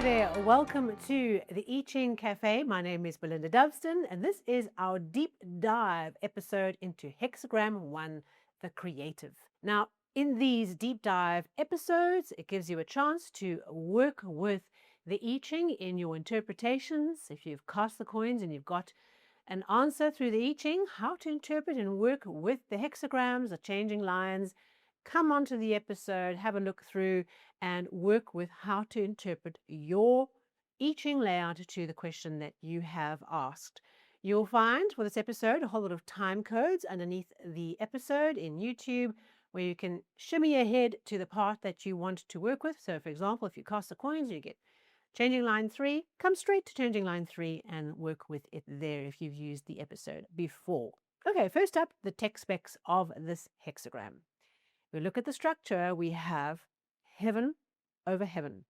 Hi there, welcome to the I Ching Cafe. My name is Belinda Doveston, and this is our deep dive episode into Hexagram 1, the creative. Now, in these deep dive episodes, it gives you a chance to work with the I Ching in your interpretations. If you've cast the coins and you've got an answer through the I Ching, how to interpret and work with the hexagrams, the changing lines, come onto the episode, have a look through, and work with how to interpret your I Ching layout to the question that you have asked. You'll find for this episode a whole lot of time codes underneath the episode in YouTube where you can shimmy ahead to the part that you want to work with. So, for example, if you cast the coins, you get changing line 3, come straight to changing line 3 and work with it there if you've used the episode before. Okay, first up, the text specs of this hexagram. We look at the structure, we have heaven over heaven.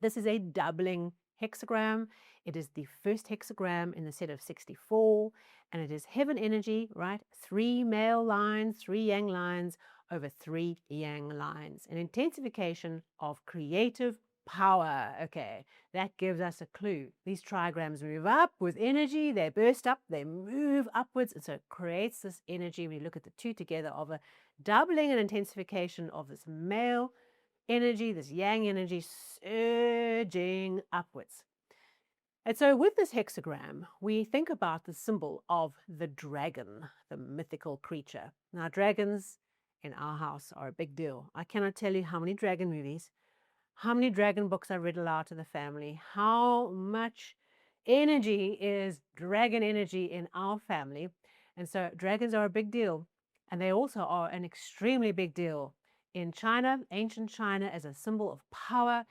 This is a doubling hexagram. It is the first hexagram in the set of 64, and it is heaven energy, right? 3 male lines, 3 yang lines over 3 yang lines. An intensification of creative power. Okay, that gives us a clue. These trigrams move up with energy, they burst up, they move upwards, and so it creates this energy. We look at the two together of a doubling and intensification of this male energy, this yang energy surging upwards. And so with this hexagram, we think about the symbol of the dragon, the mythical creature. Now, dragons in our house are a big deal. I cannot tell you how many dragon movies, how many dragon books I read aloud to the family, how much energy is dragon energy in our family. And so dragons are a big deal. And they also are an extremely big deal in China, ancient China, as a symbol of power,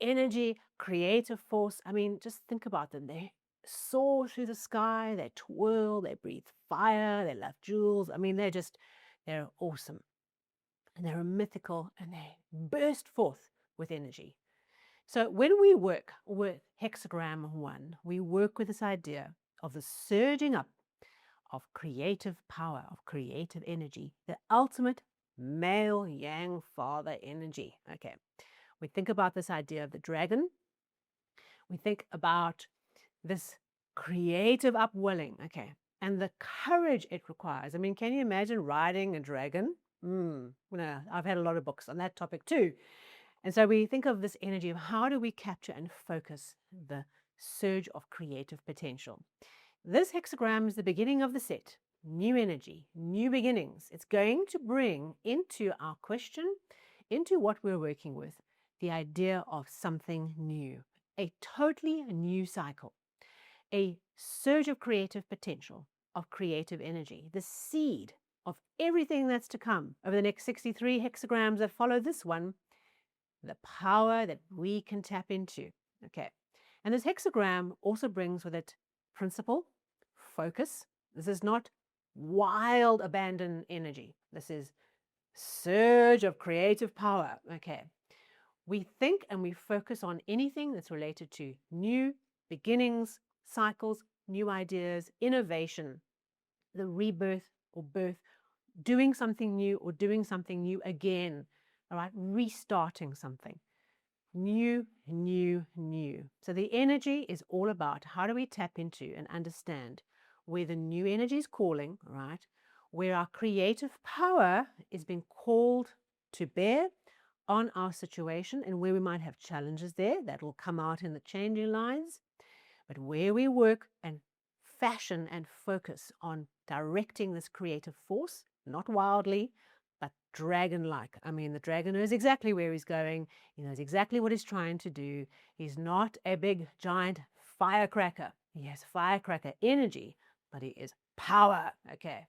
energy, creative force. I mean, just think about them. They soar through the sky, they twirl, they breathe fire, they love jewels. I mean, they're awesome. And they're mythical and they burst forth with energy. So when we work with hexagram 1, we work with this idea of the surging up of creative power, of creative energy, the ultimate male yang father energy. Okay, we think about this idea of the dragon. We think about this creative upwelling, okay, and the courage it requires. I mean, can you imagine riding a dragon? I've had a lot of books on that topic too. And so we think of this energy of how do we capture and focus the surge of creative potential. This hexagram is the beginning of the set. New energy, new beginnings. It's going to bring into our question, into what we're working with, the idea of something new, a totally new cycle, a surge of creative potential, of creative energy, the seed of everything that's to come over the next 63 hexagrams that follow this one, the power that we can tap into. Okay. And this hexagram also brings with it principle, focus. This is not wild abandon energy. This is surge of creative power. Okay. We think and we focus on anything that's related to new beginnings, cycles, new ideas, innovation, the rebirth or birth, doing something new or doing something new again. All right, restarting something. New, new, new. So the energy is all about how do we tap into and understand where the new energy is calling, right? Where our creative power is being called to bear on our situation and where we might have challenges there that will come out in the changing lines. But where we work and fashion and focus on directing this creative force, not wildly, but dragon-like. I mean, the dragon knows exactly where he's going. He knows exactly what he's trying to do. He's not a big, giant firecracker. He has firecracker energy, but he is power. Okay.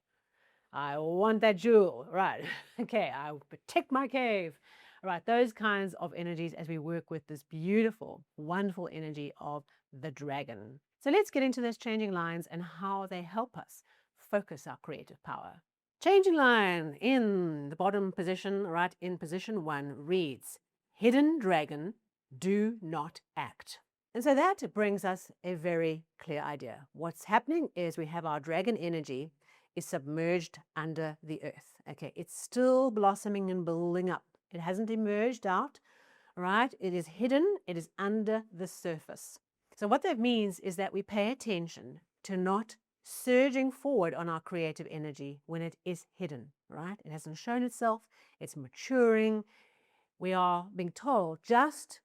I want that jewel. Right. Okay. I will protect my cave. Right. Those kinds of energies as we work with this beautiful, wonderful energy of the dragon. So let's get into those changing lines and how they help us focus our creative power. Changing line in the bottom position, right in position 1, reads, hidden dragon, do not act. And so that brings us a very clear idea. What's happening is we have our dragon energy is submerged under the earth. Okay, it's still blossoming and building up. It hasn't emerged out, right? It is hidden, it is under the surface. So what that means is that we pay attention to not surging forward on our creative energy when it is hidden, right? It hasn't shown itself, it's maturing. We are being told, just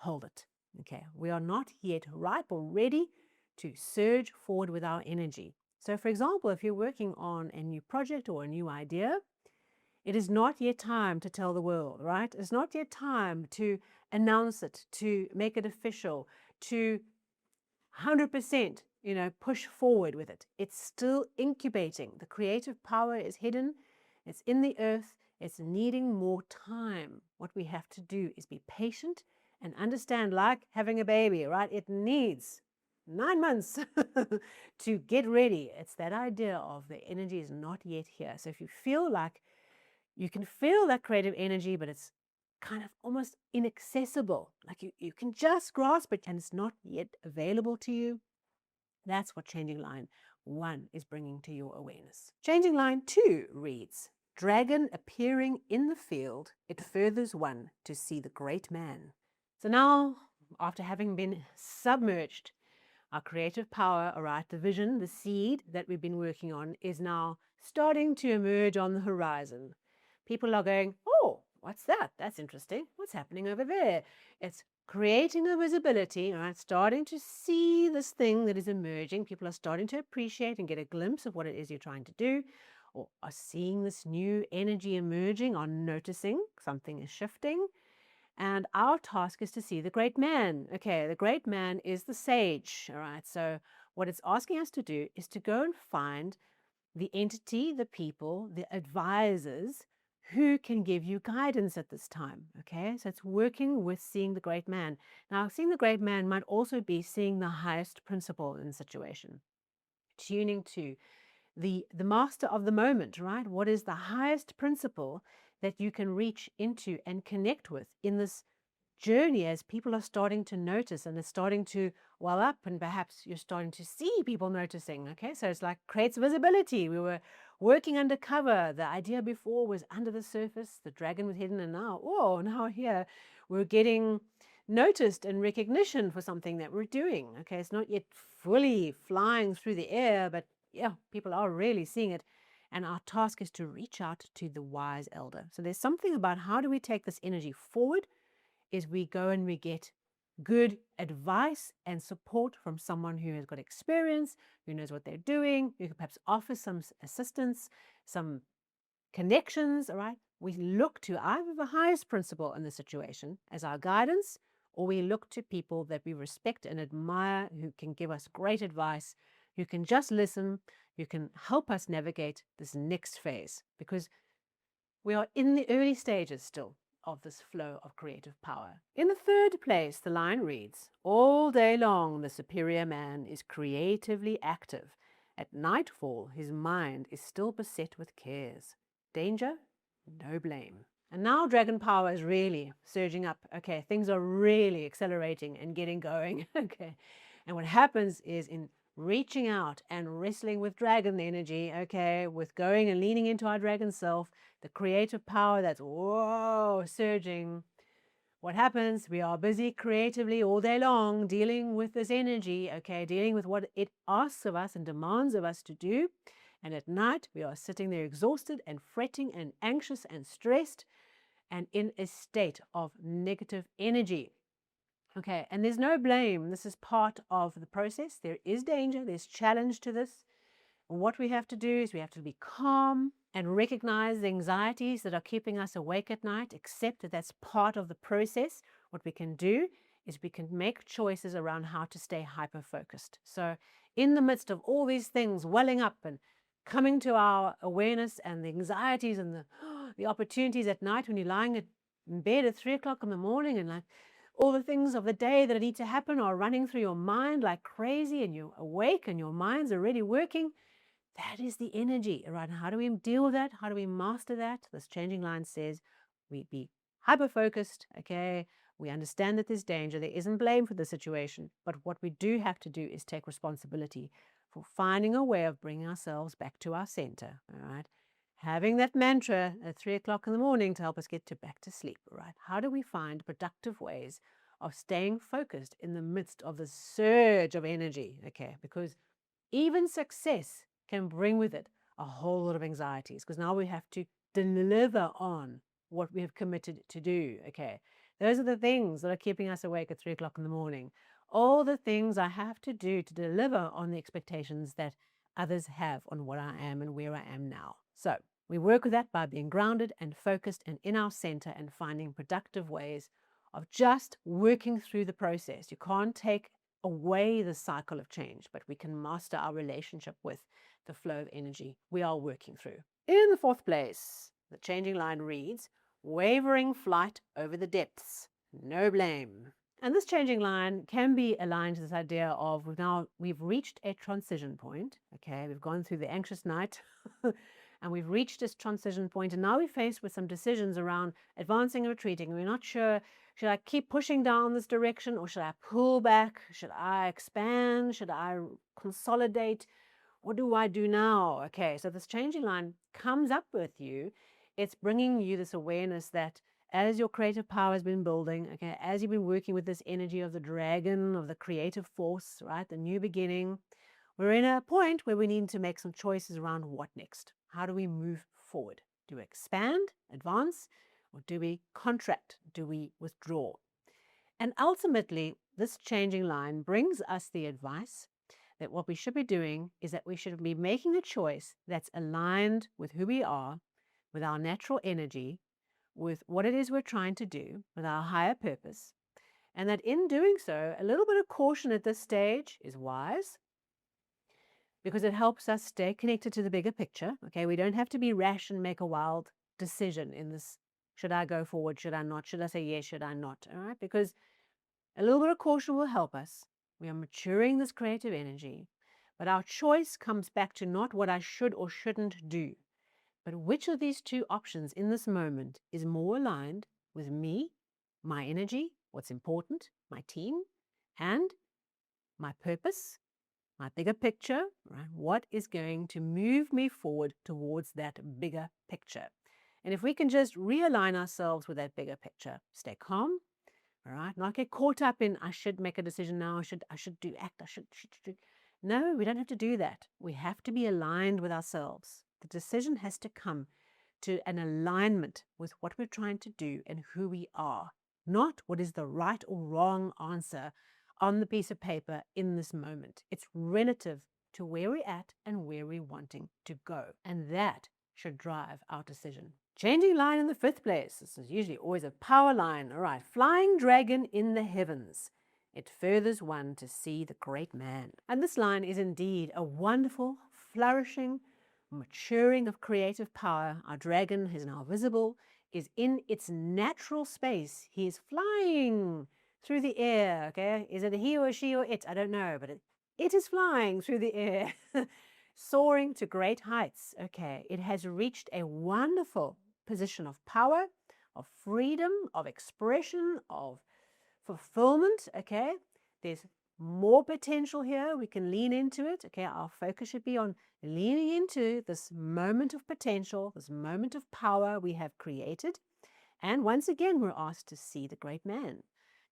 hold it. Okay, we are not yet ripe or ready to surge forward with our energy. So, for example, if you're working on a new project or a new idea, it is not yet time to tell the world, right? It's not yet time to announce it, to make it official, to 100%, push forward with it. It's still incubating. The creative power is hidden. It's in the earth. It's needing more time. What we have to do is be patient and understand, like having a baby, right? It needs 9 months to get ready. It's that idea of the energy is not yet here. So if you feel like you can feel that creative energy, but it's kind of almost inaccessible, like you can just grasp it and it's not yet available to you, that's what changing line 1 is bringing to your awareness. Changing line 2 reads, dragon appearing in the field, it furthers one to see the great man. So now, after having been submerged, our creative power, all right, the vision, the seed that we've been working on is now starting to emerge on the horizon. People are going, oh, what's that? That's interesting. What's happening over there? It's creating a visibility, right? Starting to see this thing that is emerging. People are starting to appreciate and get a glimpse of what it is you're trying to do, or are seeing this new energy emerging, are noticing something is shifting. And our task is to see the great man. Okay, the great man is the sage, all right? So what it's asking us to do is to go and find the entity, the people, the advisors who can give you guidance at this time. Okay, so it's working with seeing the great man. Now, seeing the great man might also be seeing the highest principle in the situation, tuning to the master of the moment, right? What is the highest principle that you can reach into and connect with in this journey as people are starting to notice and it's starting to well up, and perhaps you're starting to see people noticing. Okay, so it's like creates visibility. We were working undercover. The idea before was under the surface, the dragon was hidden, and now here we're getting noticed and recognition for something that we're doing. Okay, it's not yet fully flying through the air, but yeah, people are really seeing it. And our task is to reach out to the wise elder. So there's something about how do we take this energy forward is we go and we get good advice and support from someone who has got experience, who knows what they're doing, who can perhaps offer some assistance, some connections, all right? We look to either the highest principle in the situation as our guidance, or we look to people that we respect and admire who can give us great advice, who can just listen, who can help us navigate this next phase, because we are in the early stages still of this flow of creative power. In the third place, the line reads, all day long the superior man is creatively active. At nightfall his mind is still beset with cares. Danger? No blame. And now dragon power is really surging up. Okay, things are really accelerating and getting going. Okay, and what happens is in reaching out and wrestling with dragon energy, okay, with going and leaning into our dragon self, the creative power that's surging. What happens? We are busy creatively all day long dealing with this energy, okay, dealing with what it asks of us and demands of us to do. And at night, we are sitting there exhausted and fretting and anxious and stressed and in a state of negative energy. Okay, and there's no blame. This is part of the process. There is danger, there's challenge to this. And what we have to do is we have to be calm and recognize the anxieties that are keeping us awake at night, accept that that's part of the process. What we can do is we can make choices around how to stay hyper-focused. So in the midst of all these things welling up and coming to our awareness and the anxieties and the opportunities at night when you're lying in bed at 3 o'clock in the morning and like all the things of the day that need to happen are running through your mind like crazy and you're awake and your mind's already working. That is the energy, right? How do we deal with that? How do we master that? This changing line says we be hyper-focused, okay? We understand that there's danger. There isn't blame for the situation. But what we do have to do is take responsibility for finding a way of bringing ourselves back to our center, all right? having that mantra at 3 o'clock in the morning to help us get back to sleep, right? How do we find productive ways of staying focused in the midst of the surge of energy? Okay, because even success can bring with it a whole lot of anxieties because now we have to deliver on what we have committed to do. Okay, those are the things that are keeping us awake at 3 o'clock in the morning. All the things I have to do to deliver on the expectations that others have on what I am and where I am now. So we work with that by being grounded and focused and in our center and finding productive ways of just working through the process. You can't take away the cycle of change, but we can master our relationship with the flow of energy we are working through. In the fourth place, the changing line reads, wavering flight over the depths, no blame. And this changing line can be aligned to this idea of we've reached a transition point. Okay, we've gone through the anxious night and we've reached this transition point, and now we're faced with some decisions around advancing or retreating. We're not sure, should I keep pushing down this direction or should I pull back? Should I expand? Should I consolidate? What do I do now? Okay, so this changing line comes up with you. It's bringing you this awareness that as your creative power has been building, okay, as you've been working with this energy of the dragon, of the creative force, right, the new beginning, we're in a point where we need to make some choices around what next. How do we move forward? Do we expand, advance, or do we contract? Do we withdraw? And ultimately, this changing line brings us the advice that what we should be doing is that we should be making a choice that's aligned with who we are, with our natural energy, with what it is we're trying to do, with our higher purpose, and that in doing so, a little bit of caution at this stage is wise because it helps us stay connected to the bigger picture. Okay, we don't have to be rash and make a wild decision in this. Should I go forward? Should I not? Should I say yes? Should I not? All right, because a little bit of caution will help us. We are maturing this creative energy, but our choice comes back to not what I should or shouldn't do, but which of these two options in this moment is more aligned with me, my energy, what's important, my team, and my purpose, my bigger picture, right? What is going to move me forward towards that bigger picture? And if we can just realign ourselves with that bigger picture, stay calm, all right, not get caught up in I should make a decision now, I should do act, I should. No, we don't have to do that. We have to be aligned with ourselves. The decision has to come to an alignment with what we're trying to do and who we are, not what is the right or wrong answer on the piece of paper in this moment. It's relative to where we're at and where we're wanting to go. And that should drive our decision. Changing line in the fifth place. This is usually always a power line. All right, flying dragon in the heavens. It furthers one to see the great man. And this line is indeed a wonderful, flourishing, maturing of creative power. Our dragon is now visible, is in its natural space. He is flying through the air. Okay, is it a he or a she or it? I don't know, but it is flying through the air, soaring to great heights. Okay, it has reached a wonderful position of power, of freedom, of expression, of fulfillment. Okay, there's more potential here. We can lean into it. Okay, our focus should be on leaning into this moment of potential, this moment of power we have created. And once again, we're asked to see the great man,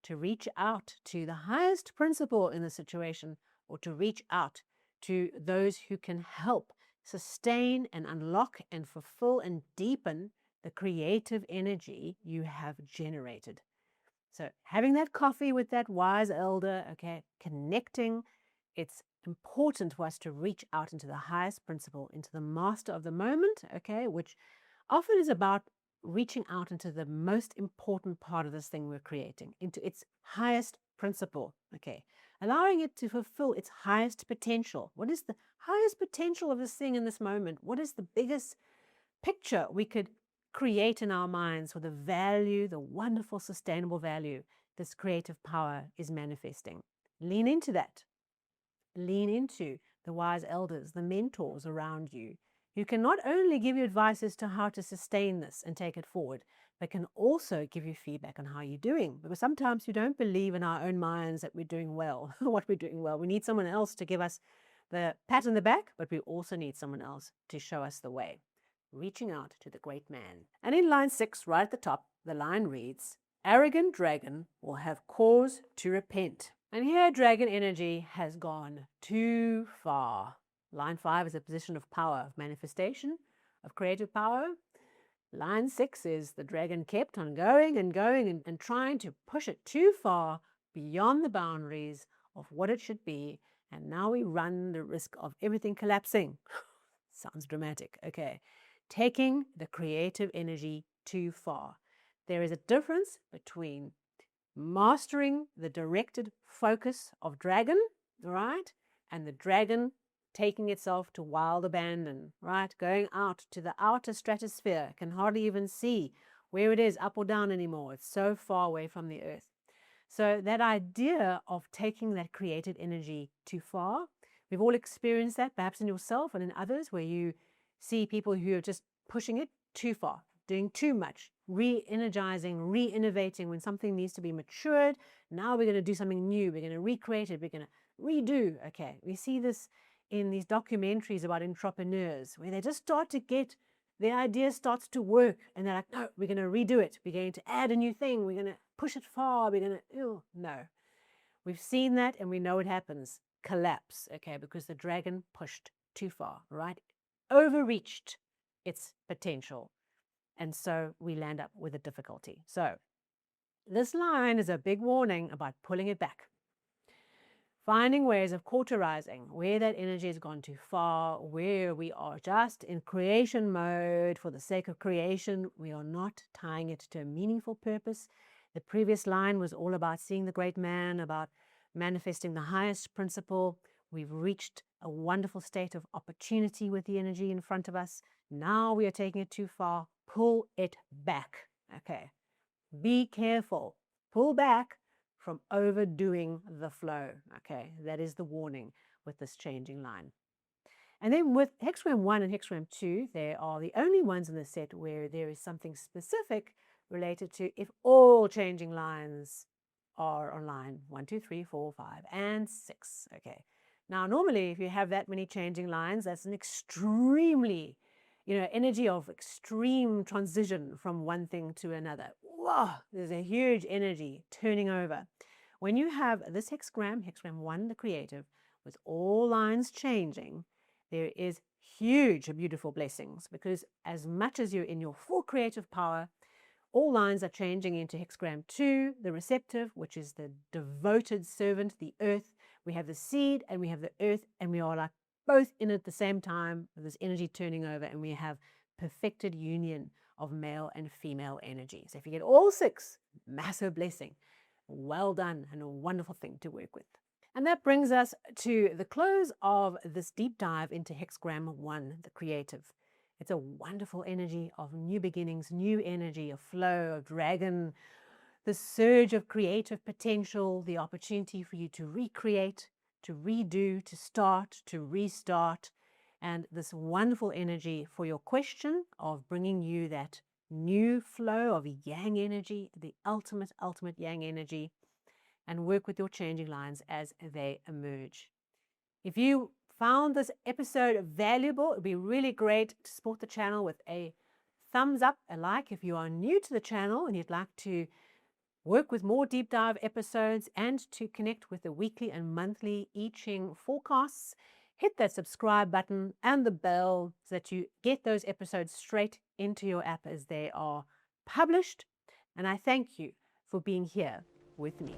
to reach out to the highest principle in the situation, or to reach out to those who can help sustain and unlock and fulfill and deepen the creative energy you have generated. So having that coffee with that wise elder, okay, connecting, it's important for us to reach out into the highest principle, into the master of the moment, okay, which often is about reaching out into the most important part of this thing we're creating, into its highest principle, okay, allowing it to fulfill its highest potential. What is the highest potential of this thing in this moment? What is the biggest picture we could create in our minds for the value, the wonderful, sustainable value this creative power is manifesting? Lean into that. Lean into the wise elders, the mentors around you, who can not only give you advice as to how to sustain this and take it forward, but can also give you feedback on how you're doing. Because sometimes we don't believe in our own minds that we're doing well, what we're doing well. We need someone else to give us the pat on the back, but we also need someone else to show us the way. reaching out to the great man. And in line 6, right at the top, the line reads, arrogant dragon will have cause to repent. And here dragon energy has gone too far. Line 5 is a position of power, of manifestation, of creative power. Line 6 is the dragon kept on going and going and trying to push it too far beyond the boundaries of what it should be. And now we run the risk of everything collapsing. Sounds dramatic. Okay. Taking the creative energy too far. There is a difference between mastering the directed focus of dragon, right? And the dragon taking itself to wild abandon, right? Going out to the outer stratosphere, can hardly even see where it is, up or down anymore. It's so far away from the earth. So that idea of taking that creative energy too far, we've all experienced that, perhaps in yourself and in others, where you see people who are just pushing it too far, doing too much, re-energizing, re-innovating when something needs to be matured. Now we're going to do something new. We're going to recreate it. We're going to redo. Okay, we see this in these documentaries about entrepreneurs where they just start to get, the idea starts to work and they're like, no, we're going to redo it. We're going to add a new thing. We're going to push it far. We're going to, no. We've seen that and we know what happens. Collapse, okay, because the dragon pushed too far, right? Overreached its potential. And so we land up with a difficulty. So this line is a big warning about pulling it back. Finding ways of cauterizing where that energy has gone too far, where we are just in creation mode for the sake of creation. We are not tying it to a meaningful purpose. The previous line was all about seeing the great man, about manifesting the highest principle. We've reached a wonderful state of opportunity with the energy in front of us. Now we are taking it too far. Pull it back. Okay. Be careful. Pull back from overdoing the flow. Okay, that is the warning with this changing line. And then with Hexagram 1 and Hexagram 2, they are the only ones in the set where there is something specific related to if all changing lines are on line 1, 2, 3, 4, 5, and 6. Okay. Now, normally, if you have that many changing lines, that's an extremely, energy of extreme transition from one thing to another. Whoa, there's a huge energy turning over. When you have this hexagram 1, the creative, with all lines changing, there is huge, beautiful blessings, because as much as you're in your full creative power, all lines are changing into hexagram 2, the receptive, which is the devoted servant, the earth. We have the seed and we have the earth, and we are like both in at the same time with this energy turning over, and we have perfected union of male and female energy. So if you get all 6, massive blessing. Well done, and a wonderful thing to work with. And that brings us to the close of this deep dive into hexagram 1, the creative. It's a wonderful energy of new beginnings, new energy, a flow of dragon, the surge of creative potential, the opportunity for you to recreate, to redo, to start, to restart, and this wonderful energy for your question of bringing you that new flow of yang energy, the ultimate yang energy, and work with your changing lines as they emerge. If you found this episode valuable, it would be really great to support the channel with a thumbs up, a like. If you are new to the channel and you'd like to work with more deep dive episodes and to connect with the weekly and monthly I Ching forecasts, hit that subscribe button and the bell so that you get those episodes straight into your app as they are published. And I thank you for being here with me.